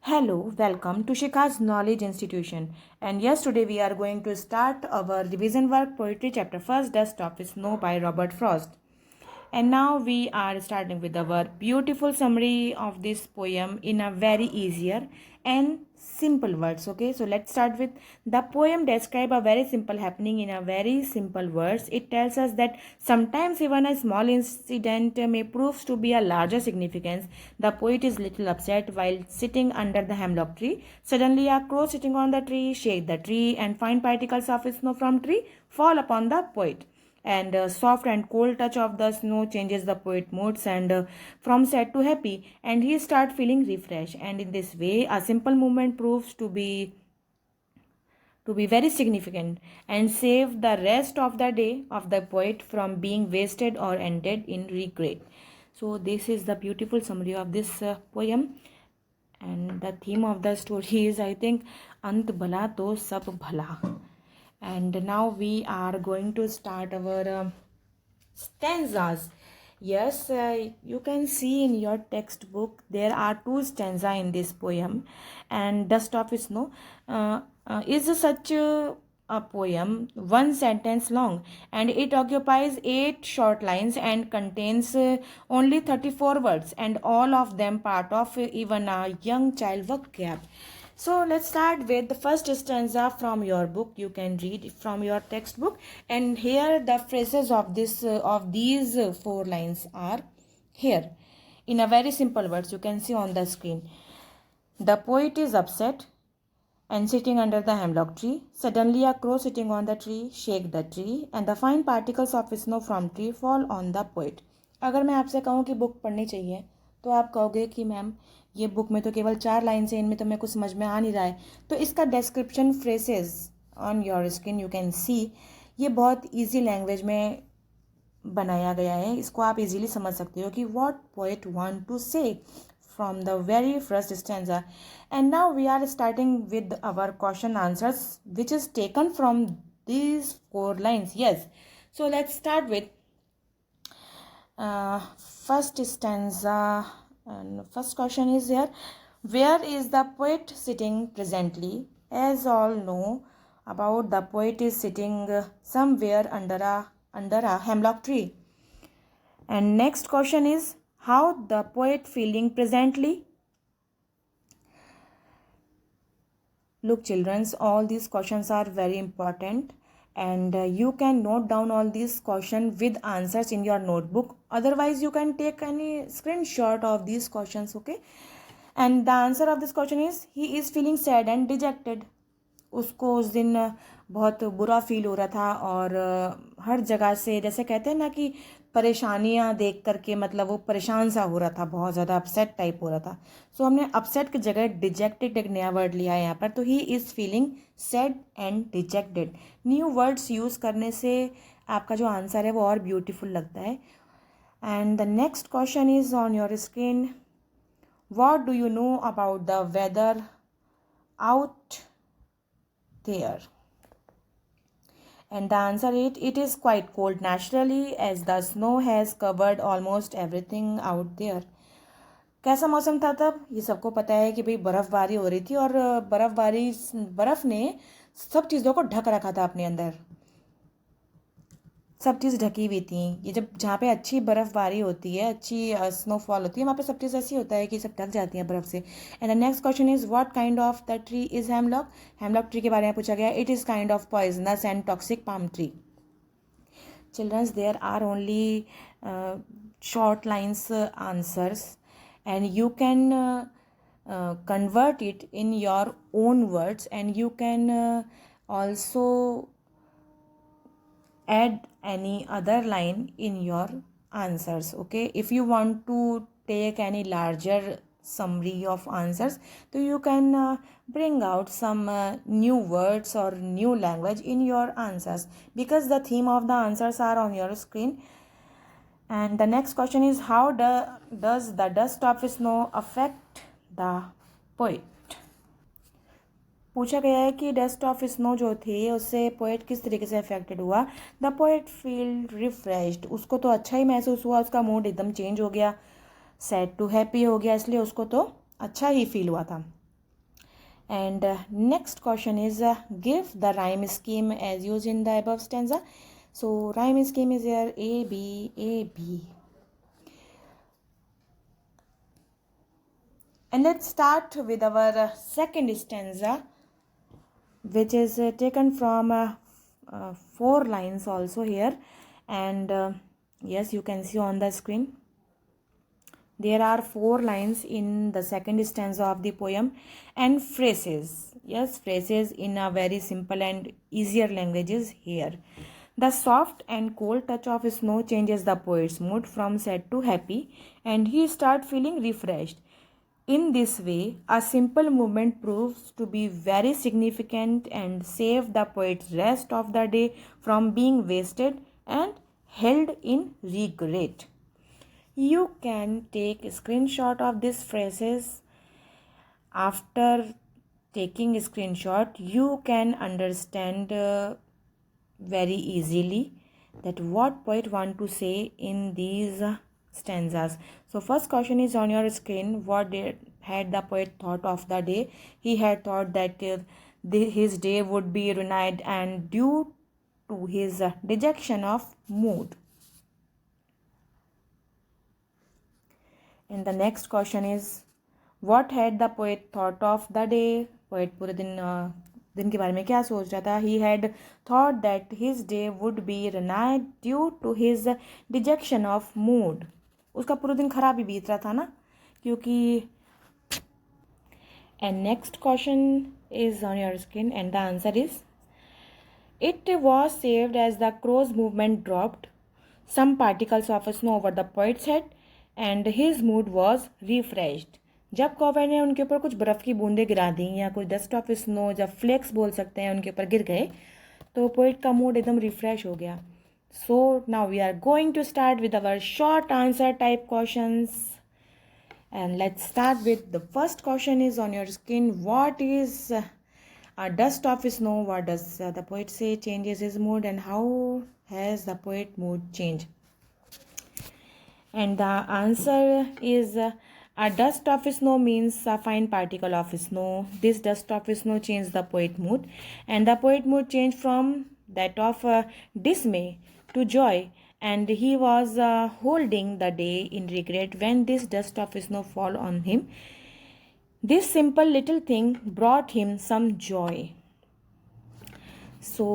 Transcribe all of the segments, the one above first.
Hello, welcome to Shikha's Knowledge Institution. And yes, today we are going to start our revision work poetry chapter first, Dust of Snow by Robert Frost. And now we are starting with our beautiful summary of this poem in a very easier and simple words. Okay, so let's start with the poem describe a very simple happening in a very simple words. It tells us that sometimes even a small incident may prove to be a larger significance. The poet is little upset while sitting under the hemlock tree. Suddenly a crow sitting on the tree shake the tree and fine particles of snow from tree fall upon the poet, and soft and cold touch of the snow changes the poet moods and from sad to happy, and he start feeling refreshed, and in this way a simple movement proves to be very significant and save the rest of the day of the poet from being wasted or ended in regret. So this is the beautiful summary of this poem, and the theme of the story is, I think, ant bhala to sab bhala. And now we are going to start our stanzas. Yes, you can see in your textbook there are two stanza in this poem, and Dust of Snow is such a poem, one sentence long, and it occupies 8 short lines and contains only 34 words, and all of them part of even a young child vocab. So let's start with the first stanza from your book. You can read from your textbook, and here the phrases of these 4 lines are here in a very simple words. You can see on the screen. The poet is upset and sitting under the hemlock tree. Suddenly a crow sitting on the tree shake the tree, and the fine particles of snow from tree fall on the poet. अगर मैं आपसे कहूँ कि book पढ़नी चाहिए तो आप कहोगे कि मैम ये बुक में तो केवल 4 लाइन है, इनमें तो मैं कुछ समझ में आ नहीं रहा है. तो इसका description phrases on your screen you can see, ये बहुत ईजी लैंग्वेज में बनाया गया है. इसको आप इजीली समझ सकते हो कि व्हाट पोएट वांट टू से from the very first stanza. And now we are starting with our question answers, which is taken from these 4 lines. Yes, so let's start with first stanza, and first question is here: where is the poet sitting presently? As all know about, the poet is sitting somewhere under a hemlock tree. And next question is, how the poet feeling presently? Look children, all these questions are very important, and you can note down all these questions with answers in your notebook. Otherwise you can take any screenshot of these questions. Okay, and the answer of this question is, he is feeling sad and dejected. उसको उस दिन बहुत बुरा feel हो रहा था, और हर जगह से जैसे कहते हैं ना कि परेशानियां देख करके मतलब वो परेशान सा हो रहा था, बहुत ज़्यादा अपसेट टाइप हो रहा था. सो हमने अपसेट की जगह डिजेक्टेड एक नया वर्ड लिया है यहाँ पर. तो he is feeling sad and dejected. New words use करने से आपका जो आंसर है वो और ब्यूटीफुल लगता है. And the next question is on your screen: what do you know about the weather out there? And the answer is, it is quite cold naturally as the snow has covered almost everything out there. कैसा मौसम था तब? ये सबको पता है कि भाई बर्फ़बारी हो रही थी, और बर्फ़ ने सब चीज़ों को ढक रखा था अपने अंदर. सब चीज़ ढकी हुई थी. ये जब जहाँ पे अच्छी बर्फ़बारी होती है, अच्छी स्नोफॉल होती है, वहाँ पे सब चीज़ ऐसी होता है कि सब ढक जाती है बर्फ़ से. And the next question is, what kind of the tree is hemlock? Hemlock tree के बारे में पूछा गया. It is kind of poisonous and toxic palm tree. Childrens, there are only short lines answers, and you can convert it in your own words, and you can also add any other line in your answers. Okay, if you want to take any larger summary of answers, so you can bring out some new words or new language in your answers, because the theme of the answers are on your screen. And the next question is, how does the dust of snow affect the poet? पूछा गया है कि dust of snow जो थी उससे poet किस तरीके से अफेक्टेड हुआ. The poet feel refreshed. उसको तो अच्छा ही महसूस हुआ, उसका मूड एकदम चेंज हो गया, सैड टू हैप्पी हो गया, इसलिए उसको तो अच्छा ही फील हुआ था. And next question is give the rhyme scheme as used in the above stanza. So rhyme scheme is here A B A B. And let's start with our second stanza, which is taken from 4 lines also here. And yes, you can see on the screen. There are 4 lines in the second stanza of the poem and phrases. Yes, phrases in a very simple and easier languages here. The soft and cold touch of snow changes the poet's mood from sad to happy, and he starts feeling refreshed. In this way, a simple movement proves to be very significant and save the poet's rest of the day from being wasted and held in regret. You can take a screenshot of these phrases. After taking a screenshot, you can understand very easily that what poet want to say in these stanzas. So first question is on your screen. Had the poet thought of the day? He had thought that his day would be ruined and due to his dejection of mood. And the next question is what had the poet thought of the day? Poet पूरे दिन के बारे में क्या सोच रहा था? He had thought that his day would be ruined due to his dejection of mood. उसका पूरा दिन खराब ही बीत रहा था ना, क्योंकि and next question is on your screen and the answer is it was saved as the crow's movement dropped some particles of snow over the poet's head and his mood was refreshed. जब कौवे ने उनके ऊपर कुछ बर्फ़ की बूंदें गिरा दी या कुछ डस्ट ऑफ स्नो, जब फ्लेक्स बोल सकते हैं, उनके ऊपर गिर गए तो पोइट का मूड एकदम रिफ्रेश हो गया. So now we are going to start with our short answer type questions. And let's start with the first question is on your screen. What is a dust of snow? What does the poet say changes his mood and how has the poet mood changed? And the answer is a dust of snow means a fine particle of snow. This dust of snow changed the poet mood and the poet mood changed from that of dismay to joy. And he was holding the day in regret when this dust of snow fall on him. This simple little thing brought him some joy. So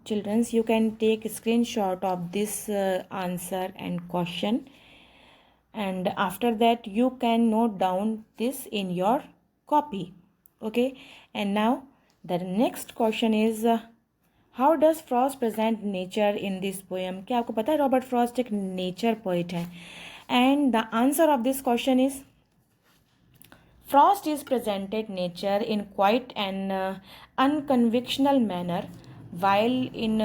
children, you can take a screenshot of this answer and question, and after that you can note down this in your copy. Okay, and now the next question is how does Frost present nature in this poem. क्या आपको पता है Robert Frost एक nature poet है? And the answer of this question is Frost is presented nature in quite an unconventional manner while in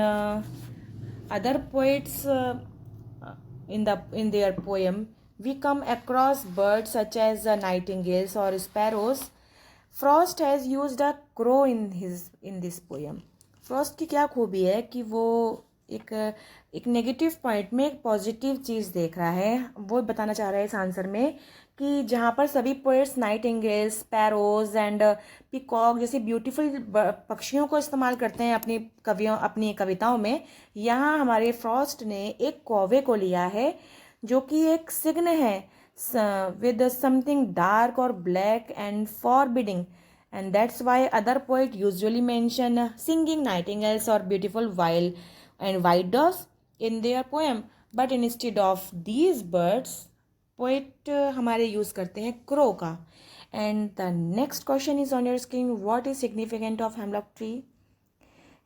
other poets in their poem we come across birds such as nightingales or sparrows. Frost has used a crow in this poem. Frost की क्या खूबी है कि वो एक negative point में एक positive चीज़ देख रहा है. वो बताना चाह रहा है इस आंसर में कि जहाँ पर सभी poets nightingales, sparrows and peacock जैसी ब्यूटीफुल पक्षियों को इस्तेमाल करते हैं अपनी कविताओं में, यहाँ हमारे फ्रॉस्ट ने एक कौवे को लिया है जो कि एक सिग्न है विद समथिंग डार्क और black and forbidding. And that's why other poets usually mention singing nightingales or beautiful wild and white doves in their poem. But instead of these birds, poet हमारे use करते हैं crow का. And the next question is on your screen. What is significant of hemlock tree?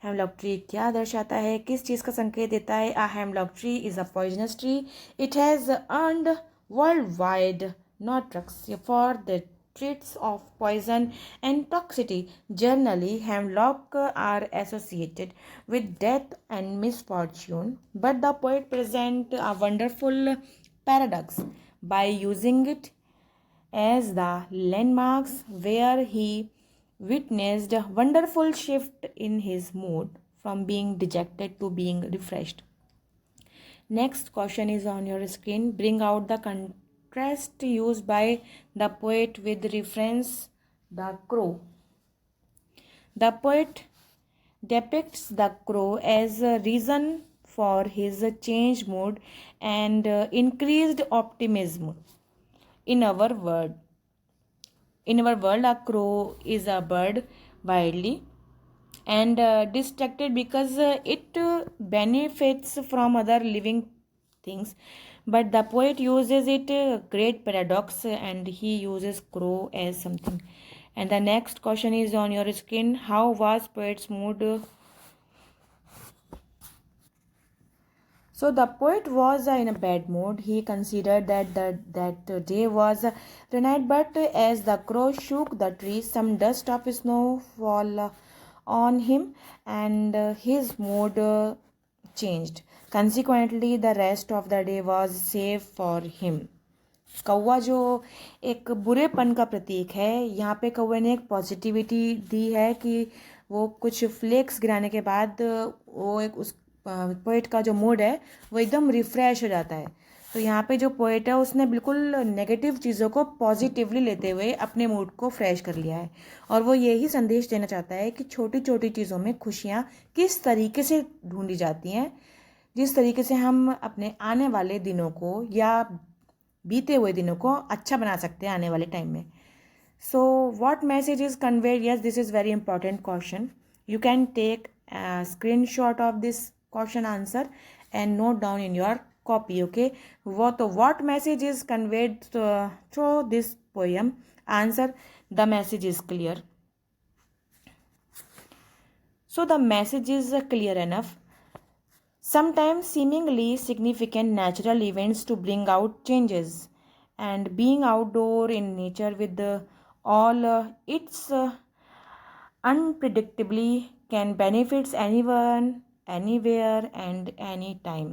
Hemlock tree क्या दर्शाता है, किस चीज़ का संकेत देता है? A hemlock tree is a poisonous tree. It has earned worldwide not drugs for the traits of poison and toxicity. Generally, hemlock are associated with death and misfortune, but the poet present a wonderful paradox by using it as the landmarks where he witnessed a wonderful shift in his mood from being dejected to being refreshed. Next question is on your screen. Bring out the contrast used by the poet with reference the crow. The poet depicts the crow as a reason for his changed mood and increased optimism. In our world, a crow is a bird widely and distracted because it benefits from other living things, but the poet uses it great paradox and he uses crow as something. And the next question is on your screen: how was poet's mood? So the poet was in a bad mood. He considered that day was night, but as the crow shook the tree, some dust of snow fall on him, and his mood changed. Consequently, the rest of the day was safe for him. कौवा जो एक बुरेपन का प्रतीक है, यहाँ पे कौवे ने एक पॉजिटिविटी दी है कि वो कुछ फ्लेक्स गिराने के बाद वो एक उस पोएट का जो मूड है वो एकदम रिफ्रेश हो जाता है. तो यहाँ पे जो पोएट है उसने बिल्कुल नेगेटिव चीज़ों को पॉजिटिवली लेते हुए अपने मूड को फ्रेश कर लिया है. और वो यही संदेश देना चाहता है कि छोटी छोटी चीज़ों में खुशियाँ किस तरीके से ढूंढी जाती हैं, जिस तरीके से हम अपने आने वाले दिनों को या बीते हुए दिनों को अच्छा बना सकते हैं आने वाले टाइम में. So what message is conveyed? Yes, this is very important question. You can take screen shot of this question answer and note down in your copy. Okay, what message is conveyed through this poem? Answer: the message is clear. So the message is clear enough. Sometimes seemingly significant natural events to bring out changes, and being outdoor in nature with all its unpredictably can benefits anyone, anywhere and any time.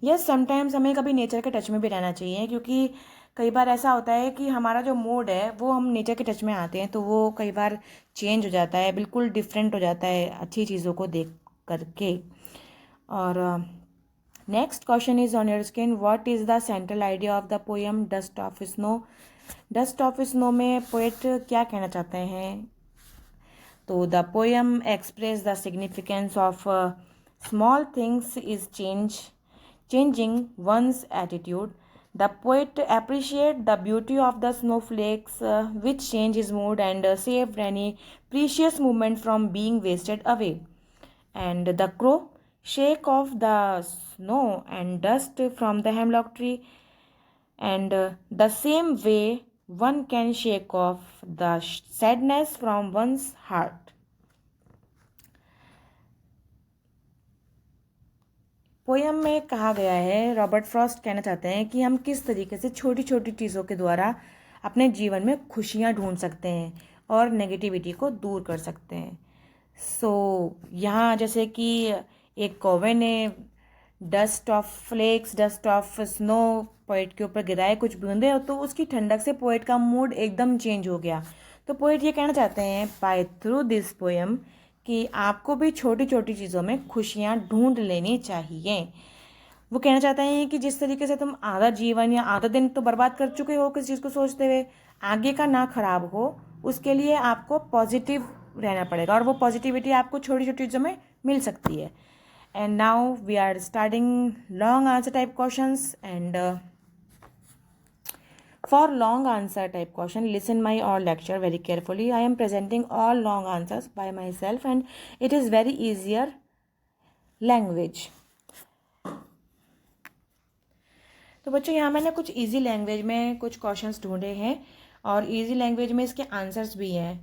Yes, sometimes हमें कभी nature के touch में भी रहना चाहिए, क्योंकि कई बार ऐसा होता है कि हमारा जो मूड है वो हम नेचर के टच में आते हैं तो वो कई बार चेंज हो जाता है, बिल्कुल डिफरेंट हो जाता है अच्छी चीज़ों को देख करके. और next question is on your screen: what is the central idea of the poem dust of snow? Dust of snow में पोएट क्या कहना चाहते हैं? तो the poem express the significance of small things is changing one's attitude. The poet appreciates the beauty of the snowflakes, which change his mood and saved any precious moment from being wasted away. And the crow shake off the snow and dust from the hemlock tree, and the same way one can shake off the sadness from one's heart. Poem में कहा गया है, Robert Frost कहना चाहते हैं कि हम किस तरीके से छोटी छोटी चीज़ों के द्वारा अपने जीवन में खुशियाँ ढूंढ सकते हैं और नेगेटिविटी को दूर कर सकते हैं. यहाँ जैसे कि एक कौवे ने डस्ट ऑफ स्नो पोएट के ऊपर गिराए कुछ बूंदे, तो उसकी ठंडक से पोएट का मूड एकदम चेंज हो गया. तो पोएट ये कहना चाहते हैं बाय थ्रू दिस पोएम कि आपको भी छोटी छोटी चीज़ों में खुशियाँ ढूंढ लेनी चाहिए. वो कहना चाहते हैं कि जिस तरीके से तुम आधा जीवन या आधा दिन तो बर्बाद कर चुके हो किसी चीज़ को सोचते हुए, आगे का ना खराब हो उसके लिए आपको पॉजिटिव रहना पड़ेगा, और वो पॉजिटिविटी आपको छोटी छोटी चीज़ों में मिल सकती है. And now we are starting long answer type questions. And for long answer type question, listen my all lecture very carefully. I am presenting all long answers by myself and it is very easier language. तो बच्चों यहाँ मैंने कुछ easy language में कुछ questions ढूंढे हैं और इजी लैंग्वेज में इसके आंसर्स भी हैं.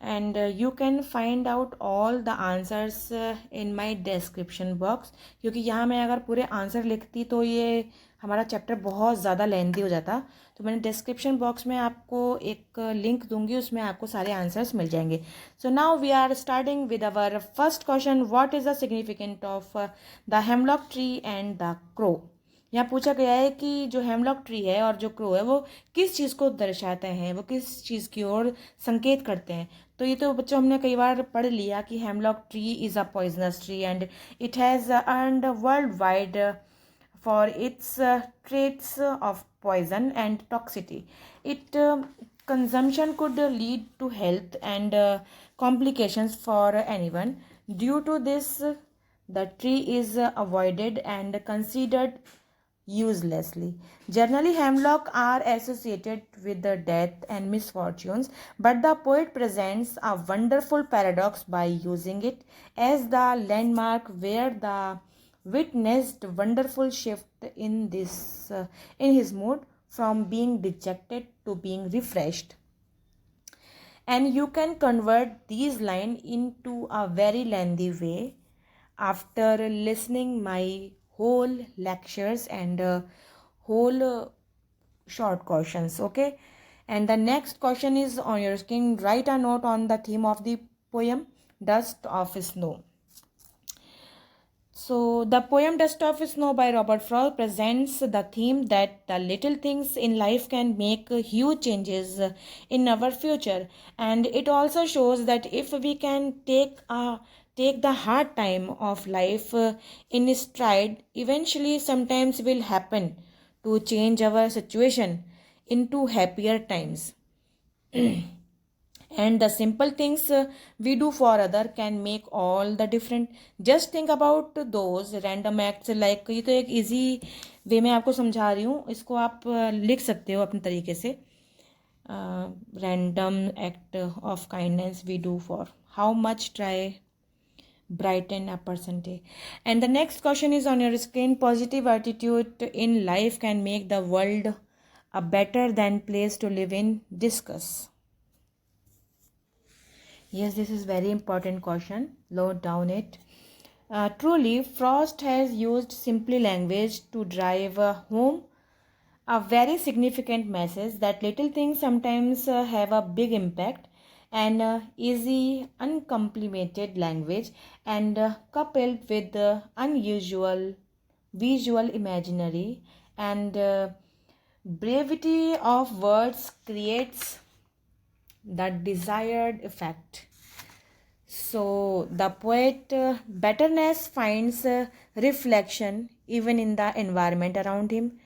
And you can find out all the answers in my description box, क्योंकि यहाँ मैं अगर पूरे आंसर लिखती तो ये हमारा चैप्टर बहुत ज़्यादा लेंथी हो जाता. तो मैंने डिस्क्रिप्शन बॉक्स में आपको एक लिंक दूंगी, उसमें आपको सारे आंसर्स मिल जाएंगे. So now we are starting with our first question: what is the significant of the hemlock tree and the crow? यहाँ पूछा गया है कि जो हेमलॉक ट्री है और जो क्रो है वो किस चीज़ को दर्शाते हैं, वो किस चीज़ की ओर संकेत करते हैं. तो ये तो बच्चों हमने कई बार पढ़ लिया कि hemlock tree is a poisonous tree and it has earned world wide for its traits of poison and toxicity. It consumption could lead to health and complications for anyone. Due to this, the tree is avoided and considered uselessly. Generally, hemlock are associated with the death and misfortunes, but the poet presents a wonderful paradox by using it as the landmark where the witnessed wonderful shift in his mood from being dejected to being refreshed. And you can convert these lines into a very lengthy way after listening my whole lectures and whole short questions. Okay, and the next question is on your screen. Write a note on the theme of the poem, Dust of Snow. So, the poem Dust of Snow by Robert Frost presents the theme that the little things in life can make huge changes in our future, and it also shows that if we can take the hard time of life in stride, eventually sometimes will happen to change our situation into happier times. And the simple things we do for other can make all the different. Just think about those random acts, like ये तो एक easy वे में आपको समझा रही हूँ, इसको आप लिख सकते हो अपने तरीके से. Random act of kindness we do for how much try brighten a person day. And the next question is on your screen. Positive attitude in life can make the world a better than place to live in. Discuss. Yes, this is very important question. Note down it. Truly, Frost has used simply language to drive home a very significant message that little things sometimes have a big impact, and easy, uncomplicated language and coupled with unusual visual imaginary and brevity of words creates the desired effect. So the poet betterness finds reflection even in the environment around him.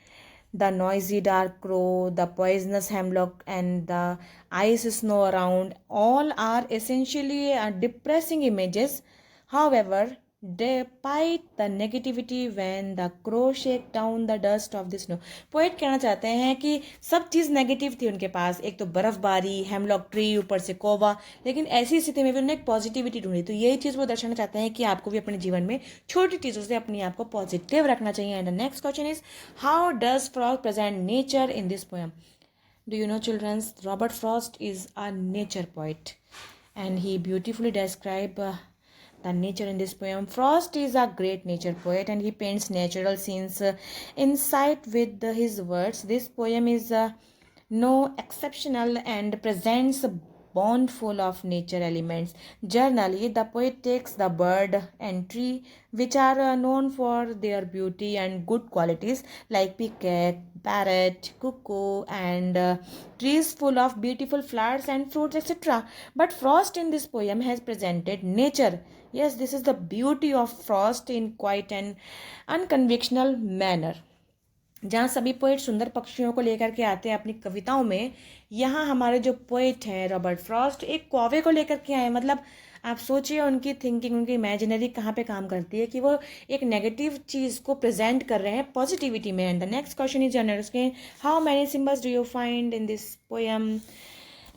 The noisy dark crow, the poisonous hemlock, and the ice snow around all are essentially depressing images. However, despite the negativity when the crow shake down the dust of the snow, poet कहना चाहते हैं कि सब चीज़ negative थी उनके पास. एक तो बर्फबारी, हेमलॉक ट्री, ऊपर से कोवा, लेकिन ऐसी स्थिति में भी उन्होंने एक पॉजिटिविटी ढूंढी. तो यही चीज़ वो दर्शाना चाहते हैं कि आपको भी अपने जीवन में छोटी चीज़ों से अपने आप को पॉजिटिव रखना चाहिए. And the next question is how does Frost present nature in this poem. Do you know, children, Robert Frost is a nature poet and he beautifully describes the nature in this poem. Frost is a great nature poet and he paints natural scenes in sight with his words. This poem is no exceptional and presents a bond full of nature elements. Generally, the poet takes the bird and tree, which are known for their beauty and good qualities, like peacock, parrot, cuckoo, and trees full of beautiful flowers and fruits, etc. But Frost in this poem has presented nature. Yes, this is the beauty of Frost in quite an unconventional manner. जहाँ सभी poet सुंदर पक्षियों को लेकर के आते हैं अपनी कविताओं में, यहाँ हमारे जो पोइट हैं रॉबर्ट फ्रॉस्ट एक कौवे को लेकर के आए. मतलब आप सोचिए उनकी थिंकिंग, उनकी इमेजिनरी कहाँ पे काम करती है कि वो एक नेगेटिव चीज़ को प्रेजेंट कर रहे हैं पॉजिटिविटी में. And the next question is general screen. How many symbols do you find in this poem.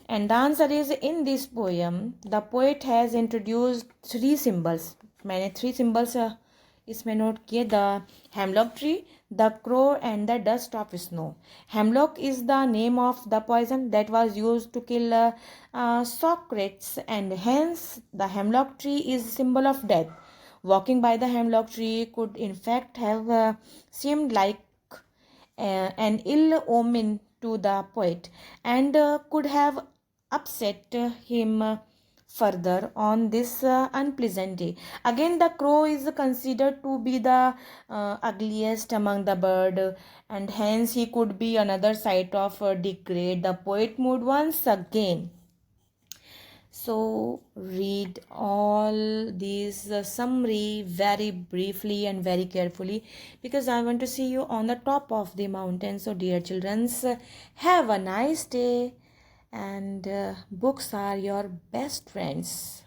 And the answer is, in this poem, the poet has introduced three symbols. मैंने three symbols इसमें note किए. The hemlock tree, the crow, and the dust of snow. Hemlock is the name of the poison that was used to kill Socrates, and hence the hemlock tree is a symbol of death. Walking by the hemlock tree could in fact have seemed like an ill omen to the poet and could have upset him further on this unpleasant day. Again, the crow is considered to be the ugliest among the bird, and hence he could be another site of degrade the poet mood once again. So read all these summary very briefly and very carefully, because I want to see you on the top of the mountain. So dear children, have a nice day and books are your best friends.